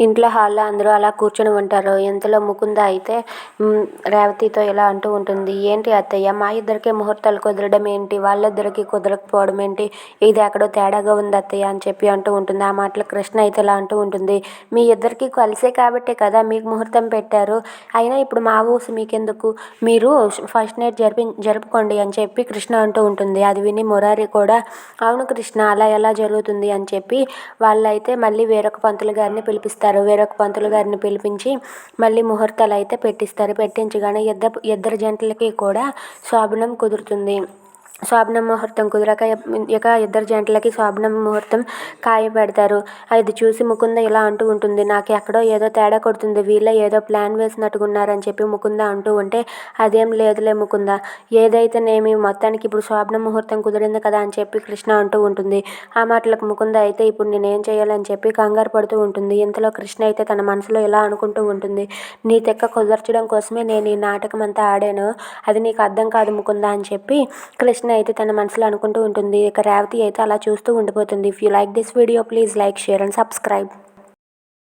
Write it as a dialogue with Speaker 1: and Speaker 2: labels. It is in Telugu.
Speaker 1: ఇంట్లో హాల్లో అందరూ అలా కూర్చొని ఉంటారు. ఇంతలో ముకుంద అయితే రేవతితో ఇలా అంటూ ఉంటుంది. ఏంటి అత్తయ్య, మా ఇద్దరికే ముహూర్తాలు కుదరడం ఏంటి, వాళ్ళిద్దరికీ కుదరకపోవడం ఏంటి, ఇది ఎక్కడో తేడాగా ఉంది అత్తయ్య అని చెప్పి అంటూ ఉంటుంది. ఆ మాటలు కృష్ణ అయితే ఇలా అంటూ ఉంటుంది. మీ ఇద్దరికీ కలిసే కాబట్టే కదా మీకు ముహూర్తం పెట్టారు, అయినా ఇప్పుడు మా ఊసు మీకెందుకు, మీరు ఫస్ట్ నైట్ జరుపుకోండి అని చెప్పి కృష్ణ అంటూ ఉంటుంది. అది విని మురారి కూడా అవును కృష్ణ, అలా ఎలా జరుగుతుంది అని చెప్పి వాళ్ళైతే మళ్ళీ వేరొక పంతులు గారిని పిలిపిస్తారు. వేరొక పంతులు గారిని పిలిపించి మళ్ళీ ముహూర్తాలు అయితే పెట్టిస్తారు. పెట్టించగానే ఇద్దరు జంటలకి కూడా శోభనం కుదురుతుంది. శోభనం ముహూర్తం కుదిరాక ఇక ఇద్దరు జంటలకి శోభనం ముహూర్తం ఖాయం పెడతారు. అది చూసి ముకుంద ఇలా అంటూ ఉంటుంది. నాకు ఎక్కడో ఏదో తేడా కొడుతుంది, వీళ్ళే ఏదో ప్లాన్ వేసినట్టుకున్నారని చెప్పి ముకుంద అంటూ ఉంటే, అదేం లేదులే ముకుంద, ఏదైతేనేమి మొత్తానికి ఇప్పుడు శోభనం ముహూర్తం కుదిరింది కదా అని చెప్పి కృష్ణ అంటూ ఉంటుంది. ఆ మాటలకు ముకుంద అయితే ఇప్పుడు నేనేం చేయాలని చెప్పి కంగారు పడుతూ ఉంటుంది. ఇంతలో కృష్ణ అయితే తన మనసులో ఇలా అనుకుంటూ ఉంటుంది. నీ తెక్క కుదర్చడం కోసమే నేను ఈ నాటకం అంతా ఆడాను, అది నీకు అర్థం కాదు ముకుంద అని చెప్పి కృష్ణ అయితే తన మనసులో అనుకుంటూ ఉంటుంది. ఇక రేవతి అయితే అలా చూస్తూ ఉండిపోతుంది. If you like this video please like, share and subscribe.